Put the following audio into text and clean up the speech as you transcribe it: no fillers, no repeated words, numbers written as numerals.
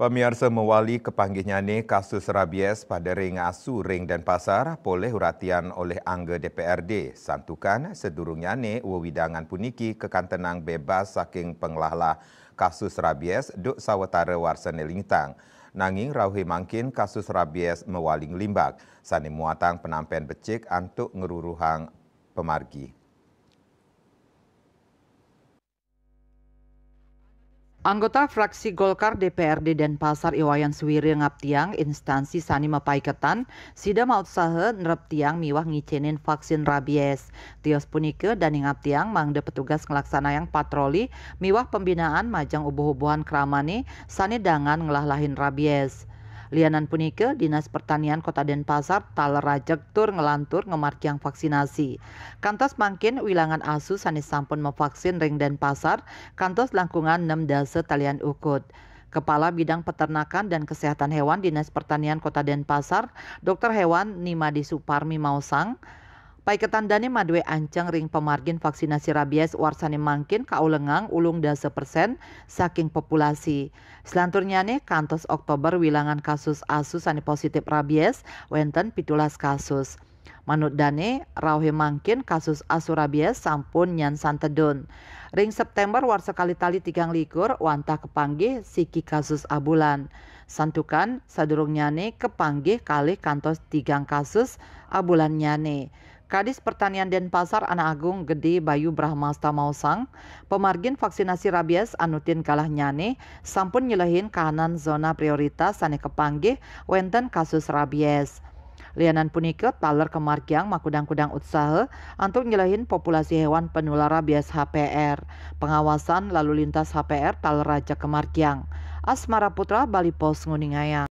Pemirsa mewali kepanggihnya ni kasus rabies pada ring asu ring dan pasar boleh uratian oleh angga DPRD. Santukan sedurungnya ni wewidangan puniki kekantenang bebas saking pengelahlah kasus rabies duk sawatara warsa Nelintang. Nanging rauhi mangkin kasus rabies mewaling limbak. Sani muatang penampian becik antuk ngeruruhang pemargi. Anggota fraksi Golkar DPRD Denpasar Iwayan Suwiri ngaptiang instansi sani mapaiketan sida mausaha nerep tiang miwah ngicenin vaksin rabies. Tios punike dan ngaptiang mangde petugas ngelaksanayang patroli miwah pembinaan majang ubuh-ubuhan keramane sani dangan ngelahlahin rabies. Lianan punike, Dinas Pertanian Kota Denpasar tal rajek tur ngelantur ngemarkiang vaksinasi. Kantos mangkin wilangan asu sanis sampun mevaksin ring Denpasar, kantos langkungan 6 dasa talian ukut. Kepala Bidang Peternakan dan Kesehatan Hewan Dinas Pertanian Kota Denpasar, Dr. Hewan Nimadi Suparmi Mausang, paiketandane madwe anceng ring pemargin vaksinasi rabies warsane mangkin kaulengang ulung 10% saking populasi. Selanturnya nih kantos Oktober wilangan kasus asu sani positif rabies wenten 17 kasus. Manut dane rauhe mangkin kasus asu rabies sampun nyan santedun. Ring September warsa kali tali 3 likur wantah kepanggih siki kasus abulan. Santukan sadurung nyane kepanggih kali kantos 3 kasus abulan nyane. Kadis Pertanian Denpasar Anak Agung Gede Bayu Brahmasta Mausang, pemargin vaksinasi rabies anutin kalah nyane, sampun nyelehin kahanan zona prioritas sane kepanggih wenten kasus rabies. Lianan punike taler kemargiang makudang-kudang usaha untuk nyelehin populasi hewan penular rabies HPR. Pengawasan lalu lintas HPR taler raja kemargiang. Asmara Putra Bali Pos Nguningaya.